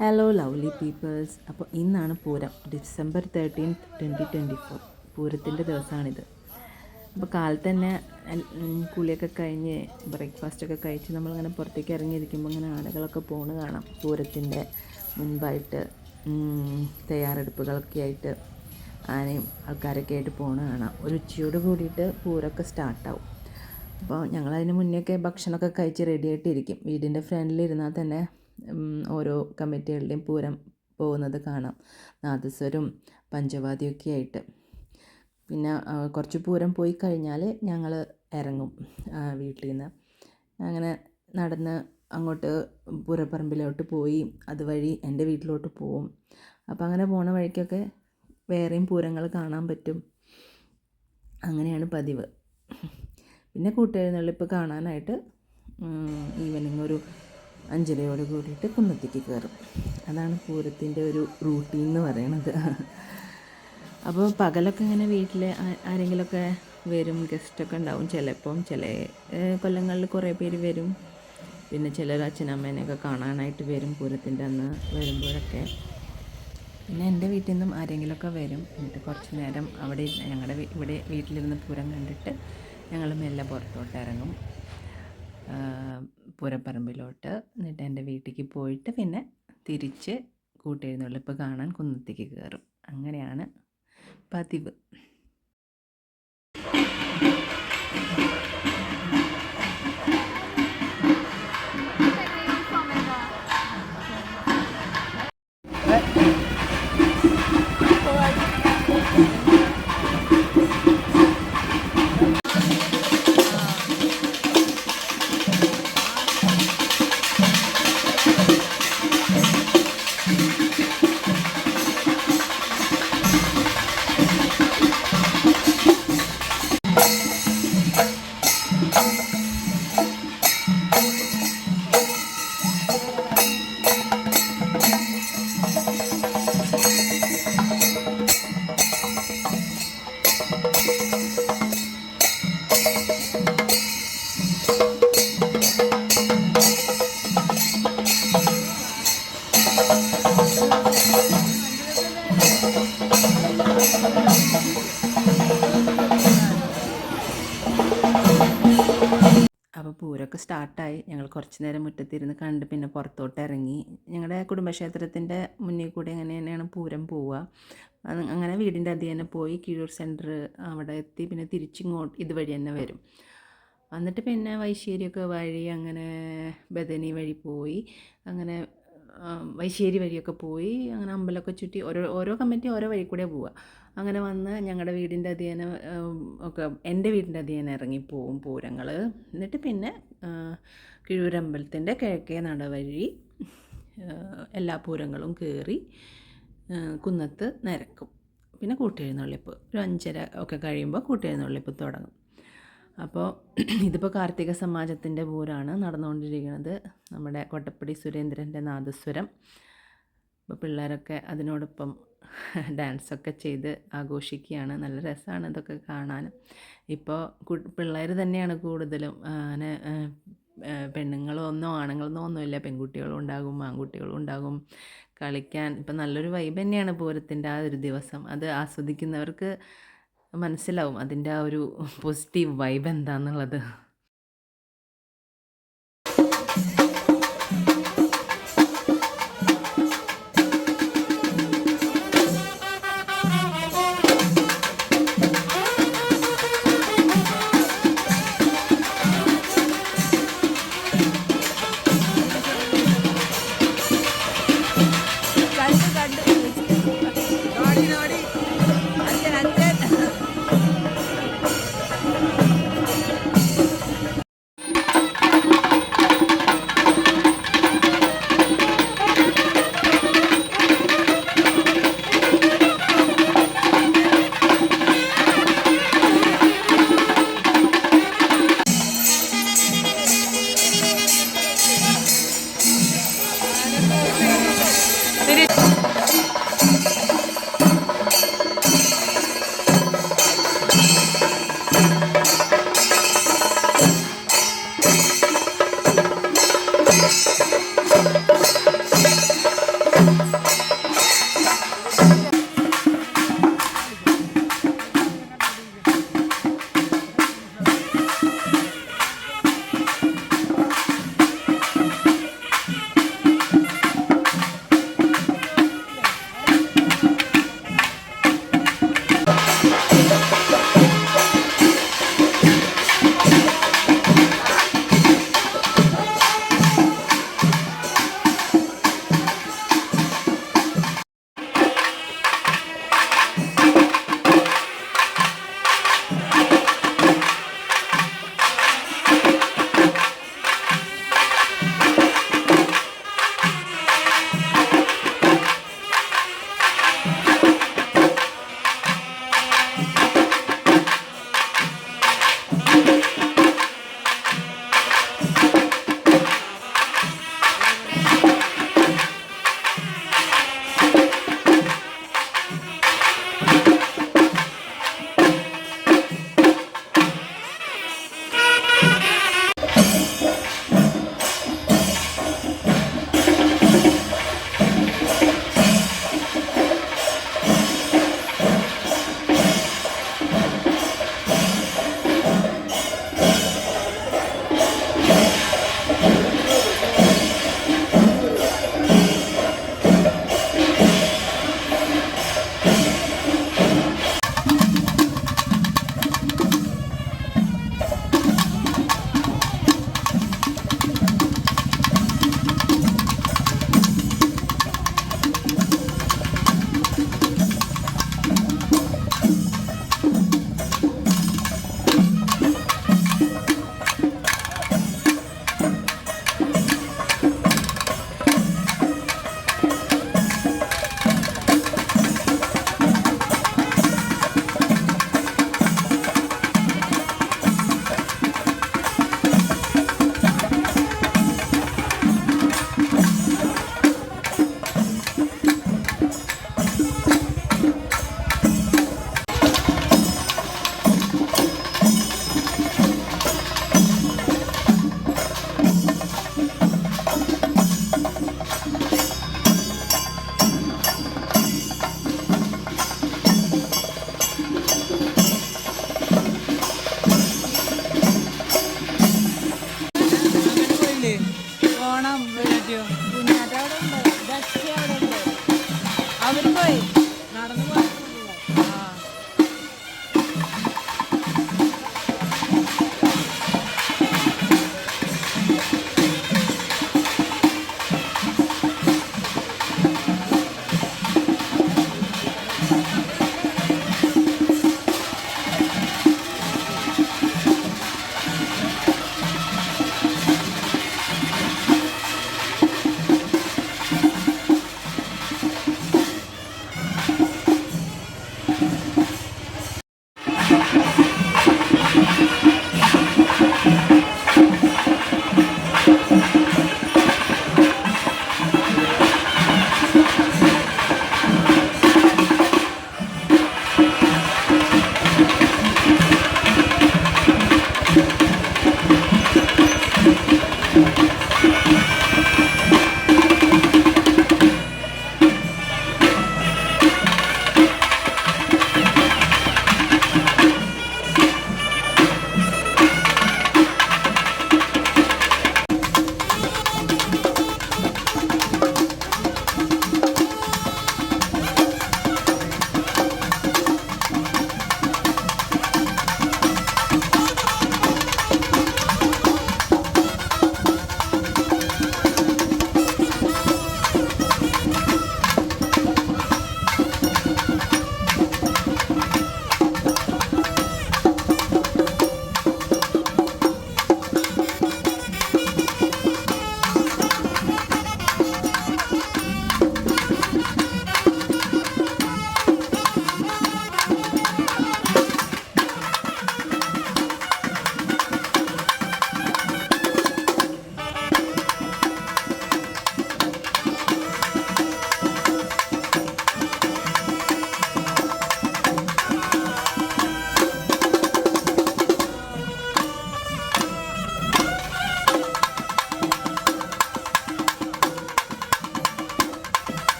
Hello lovely people's. അപ്പോൾ ഇന്നാണ് Pooram, December 13, 2024. പൂരത്തിൻ്റെ ദിവസമാണിത്. അപ്പോൾ കാലത്ത് തന്നെ കുളിയൊക്കെ കഴിഞ്ഞ് ബ്രേക്ക്ഫാസ്റ്റൊക്കെ കഴിച്ച് നമ്മളിങ്ങനെ പുറത്തേക്ക് ഇറങ്ങിയിരിക്കുമ്പോൾ ഇങ്ങനെ ആനകളൊക്കെ പോകുന്നത് കാണാം. പൂരത്തിൻ്റെ മുൻപായിട്ട് തയ്യാറെടുപ്പുകളൊക്കെ ആയിട്ട് ആനയും ആൾക്കാരൊക്കെ ആയിട്ട് പോകുന്നത് കാണാം. ഒരു ഉച്ചയോട് കൂടിയിട്ട് പൂരമൊക്കെ സ്റ്റാർട്ടാവും. അപ്പോൾ ഞങ്ങളതിന് മുന്നേയൊക്കെ ഭക്ഷണമൊക്കെ കഴിച്ച് റെഡി ആയിട്ടിരിക്കും. വീടിൻ്റെ ഫ്രണ്ടിലിരുന്നാൽ തന്നെ ഓരോ കമ്മിറ്റികളുടെയും പൂരം പോകുന്നത് കാണാം, നാദസ്വരം പഞ്ചവാദ്യമൊക്കെ ആയിട്ട്. പിന്നെ കുറച്ച് പൂരം പോയി കഴിഞ്ഞാൽ ഞങ്ങൾ ഇറങ്ങും വീട്ടിൽ നിന്ന്. അങ്ങനെ നടന്ന് അങ്ങോട്ട് പൂരപ്പറമ്പിലോട്ട് പോയി അതുവഴി എൻ്റെ വീട്ടിലോട്ട് പോവും. അപ്പോൾ അങ്ങനെ പോണ വഴിക്കൊക്കെ വേറെയും പൂരങ്ങൾ കാണാൻ പറ്റും. അങ്ങനെയാണ് പതിവ്. പിന്നെ കൂട്ടെഴുന്നള്ളിപ്പ് കാണാനായിട്ട് ഈവനിങ് ഒരു 5:30 കൂടിയിട്ട് കുന്നത്തേക്ക് കയറും. അതാണ് പൂരത്തിൻ്റെ ഒരു റൂട്ടീൻ എന്ന് പറയണത്. അപ്പോൾ പകലൊക്കെ ഇങ്ങനെ വീട്ടിൽ ആരെങ്കിലുമൊക്കെ വരും, ഗസ്റ്റൊക്കെ ഉണ്ടാവും. ചിലപ്പം ചില കൊല്ലങ്ങളിൽ കുറേ പേര് വരും. പിന്നെ ചിലർ അച്ഛനമ്മേനെയൊക്കെ കാണാനായിട്ട് വരും പൂരത്തിൻ്റെ അന്ന് വരുമ്പോഴൊക്കെ. പിന്നെ എൻ്റെ വീട്ടിൽ നിന്നും ആരെങ്കിലുമൊക്കെ വരും. എന്നിട്ട് കുറച്ച് നേരം അവിടെ ഞങ്ങളുടെ ഇവിടെ വീട്ടിലിരുന്ന് പൂരം കണ്ടിട്ട് ഞങ്ങൾ മെല്ലെ പുറത്തോട്ട് ഇറങ്ങും പൂരപ്പറമ്പിലോട്ട്. എന്നിട്ട് എൻ്റെ വീട്ടിലേക്ക് പോയിട്ട് പിന്നെ തിരിച്ച് കൂട്ടെഴുന്നള്ളിപ്പ് കാണാൻ കുന്നത്തേക്ക് കയറും. അങ്ങനെയാണ് പതിവ്. അപ്പോൾ പൂരമൊക്കെ സ്റ്റാർട്ടായി. ഞങ്ങൾ കുറച്ച് നേരം മുറ്റത്തിരുന്ന് കണ്ട് പിന്നെ പുറത്തോട്ട് ഇറങ്ങി. ഞങ്ങളുടെ കുടുംബക്ഷേത്രത്തിൻ്റെ മുന്നിൽ കൂടി അങ്ങനെ തന്നെയാണ് പൂരം പോവുക. അങ്ങനെ വീടിൻ്റെ അതിൽ തന്നെ പോയി കിഴൂർ സെൻറ്റർ അവിടെ എത്തി. പിന്നെ തിരിച്ചിങ്ങോട്ട് ഇതുവഴി തന്നെ വരും. എന്നിട്ട് പിന്നെ വൈശ്ശേരിയൊക്കെ വഴി അങ്ങനെ ബദനി വഴി പോയി, അങ്ങനെ വൈശ്ശേരി വഴിയൊക്കെ പോയി, അങ്ങനെ അമ്പലമൊക്കെ ചുറ്റി ഓരോ കമ്മിറ്റി ഓരോ വഴി കൂടെ പോവുക. അങ്ങനെ വന്ന് ഞങ്ങളുടെ വീടിൻ്റെ അധികനെ ഒക്കെ എൻ്റെ വീടിൻ്റെ അധികനെ ഇറങ്ങിപ്പോവും പൂരങ്ങൾ. എന്നിട്ട് പിന്നെ കിഴൂരമ്പലത്തിൻ്റെ കിഴക്കേ നട വഴി എല്ലാ പൂരങ്ങളും കയറി കുന്നത്ത് നിരക്കും. പിന്നെ കൂട്ടെഴുന്നള്ളിപ്പ് ഒരു 5:30 ഒക്കെ കഴിയുമ്പോൾ കൂട്ടെഴുന്നള്ളിപ്പ് തുടങ്ങും. അപ്പോൾ ഇതിപ്പോൾ കാർത്തിക സമാജത്തിൻ്റെ പൂരമാണ് നടന്നുകൊണ്ടിരിക്കുന്നത്. നമ്മുടെ കൊട്ടപ്പടി സുരേന്ദ്രൻ്റെ നാദസ്വരം. അപ്പോൾ പിള്ളേരൊക്കെ അതിനോടൊപ്പം ഡാൻസൊക്കെ ചെയ്ത് ആഘോഷിക്കുകയാണ്. നല്ല രസമാണ് ഇതൊക്കെ കാണാൻ. ഇപ്പോൾ പിള്ളേർ തന്നെയാണ് കൂടുതലും. അങ്ങനെ പെണ്ണുങ്ങളൊന്നോ ആണുങ്ങളൊന്നോ ഒന്നുമില്ല, പെൺകുട്ടികളും ഉണ്ടാകും ആൺകുട്ടികളും ഉണ്ടാകും കളിക്കാൻ. ഇപ്പം നല്ലൊരു വൈബ് തന്നെയാണ് പൂരത്തിൻ്റെ ആ ഒരു ദിവസം. അത് ആസ്വദിക്കുന്നവർക്ക് മനസ്സിലാവും അതിൻ്റെ ആ ഒരു പോസിറ്റീവ് വൈബ് എന്താണെന്നുള്ളത്.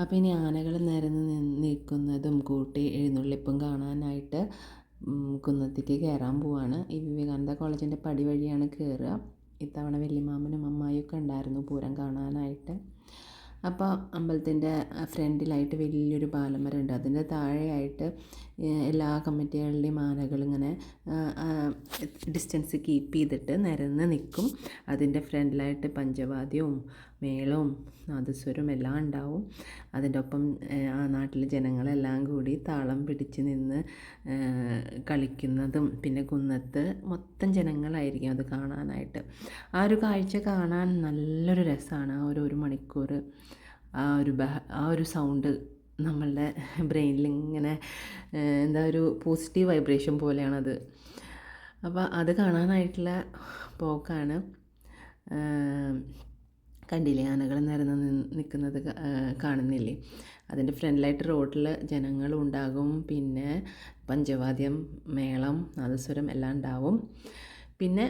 അപ്പോൾ ഇനി ആനകൾ നിരന്ന് നിൽക്കുന്നതും കൂട്ടി എഴുന്നള്ളിപ്പും കാണാനായിട്ട് കുന്നത്തേക്ക് കയറാൻ പോവാണ്. ഈ വിവേകാനന്ദ കോളേജിൻ്റെ പടി വഴിയാണ് കയറുക. ഇത്തവണ വല്യമാമനും അമ്മായിയൊക്കെ ഉണ്ടായിരുന്നു പൂരം കാണാനായിട്ട്. അപ്പോൾ അമ്പലത്തിൻ്റെ ഫ്രണ്ടിലായിട്ട് വലിയൊരു പാലമരമുണ്ട്. അതിൻ്റെ താഴെയായിട്ട് എല്ലാ കമ്മിറ്റികളുടെയും ആനകളിങ്ങനെ ഡിസ്റ്റൻസ് കീപ്പ് ചെയ്തിട്ട് നിരന്ന് നിൽക്കും. അതിൻ്റെ ഫ്രണ്ടിലായിട്ട് പഞ്ചവാദ്യവും മേളവും നാദസ്വരവും എല്ലാം ഉണ്ടാവും. അതിൻ്റെ ഒപ്പം ആ നാട്ടിലെ ജനങ്ങളെല്ലാം കൂടി താളം പിടിച്ച് നിന്ന് കളിക്കുന്നതും, പിന്നെ കുന്നത്ത് മൊത്തം ജനങ്ങളായിരിക്കും അത് കാണാനായിട്ട്. ആ ഒരു കാഴ്ച കാണാൻ നല്ലൊരു രസമാണ്. ആ ഒരു മണിക്കൂർ ആ ഒരു സൗണ്ട് നമ്മളുടെ ബ്രെയിനിൽ ഇങ്ങനെ എന്താ ഒരു പോസിറ്റീവ് വൈബ്രേഷൻ പോലെയാണത്. അപ്പോൾ അത് കാണാനായിട്ടുള്ള പോക്കാണ്. കണ്ടില്ലേ, ആനകൾ നിരന്ന് നിൽക്കുന്നത് കാണുന്നില്ലേ? അതിൻ്റെ ഫ്രണ്ടിലായിട്ട് റോഡിൽ ജനങ്ങളും ഉണ്ടാകും. പിന്നെ പഞ്ചവാദ്യം, മേളം, നാദസ്വരം എല്ലാം ഉണ്ടാവും. പിന്നെ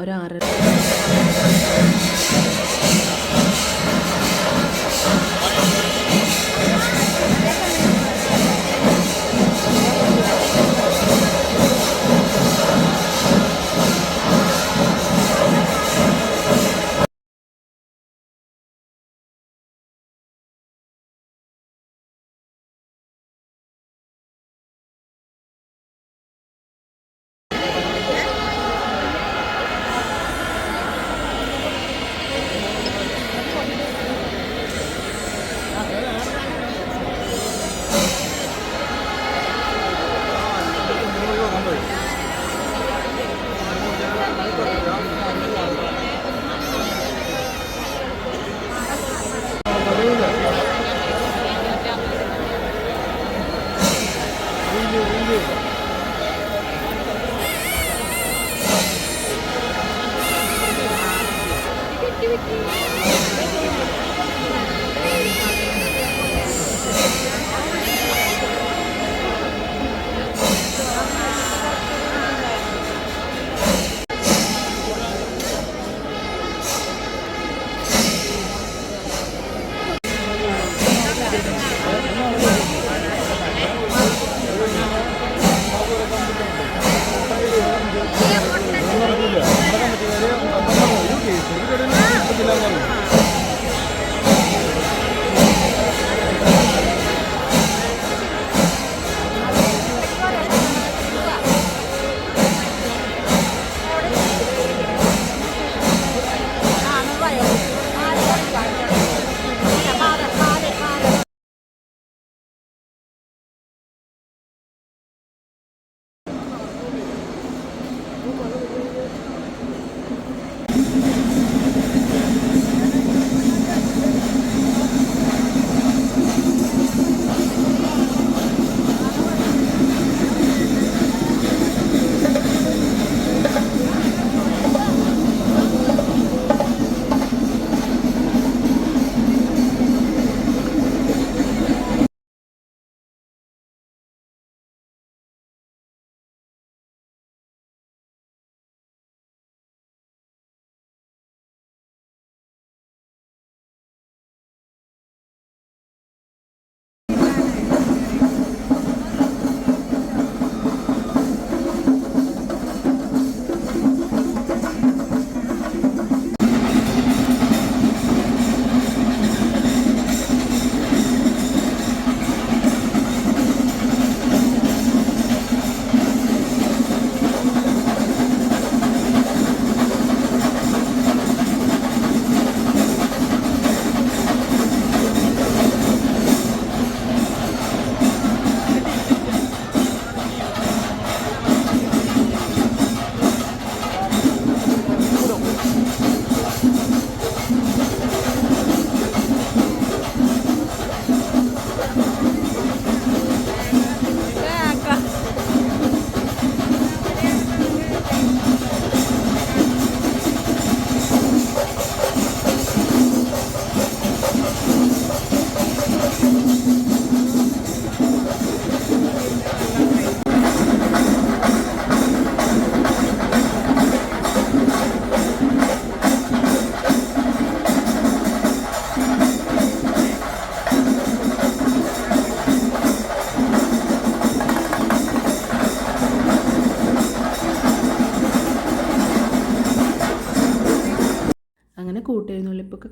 ഒരു 6:30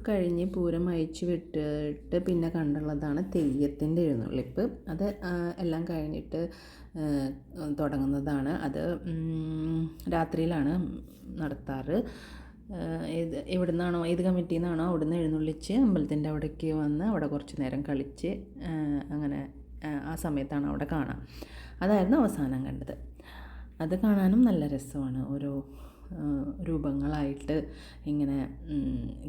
കഴിഞ്ഞ് പൂരം അയച്ചു വിട്ടിട്ട് പിന്നെ കണ്ടുള്ളതാണ് തെയ്യത്തിൻ്റെ എഴുന്നള്ളിപ്പ്. അത് എല്ലാം കഴിഞ്ഞിട്ട് തുടങ്ങുന്നതാണ്. അത് രാത്രിയിലാണ് നടത്താറ്. എവിടുന്നാണോ, ഏത് കമ്മിറ്റിയിൽ നിന്നാണോ അവിടുന്ന് എഴുന്നള്ളിച്ച് അമ്പലത്തിൻ്റെ അവിടേക്ക് വന്ന് അവിടെ കുറച്ച് നേരം കളിച്ച് അങ്ങനെ ആ സമയത്താണ് അവിടെ കാണാം. അതായിരുന്നു അവസാനം കണ്ടത്. അത് കാണാനും നല്ല രസമാണ്. ഓരോ രൂപങ്ങളായിട്ട് ഇങ്ങനെ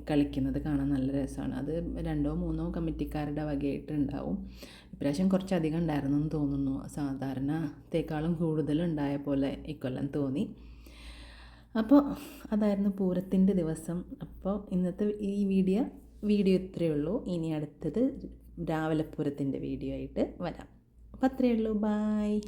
കളിക്കുന്നത് കാണാൻ നല്ല രസമാണ്. അത് 2-3 കമ്മിറ്റിക്കാരുടെ വകയായിട്ടുണ്ടാവും. ഇപ്രാവശ്യം കുറച്ചധികം ഉണ്ടായിരുന്നു എന്ന് തോന്നുന്നു. സാധാരണത്തേക്കാളും കൂടുതലുണ്ടായ പോലെ ഇക്കൊല്ലം തോന്നി. അപ്പോൾ അതായിരുന്നു പൂരത്തിൻ്റെ ദിവസം. അപ്പോൾ ഇന്നത്തെ ഈ വീഡിയോ ഇത്രയേ ഉള്ളൂ. ഇനി അടുത്തത് രാവിലെ പൂരത്തിൻ്റെ വീഡിയോ ആയിട്ട് വരാം. അപ്പോൾ അത്രയേ ഉള്ളൂ. ബായ്.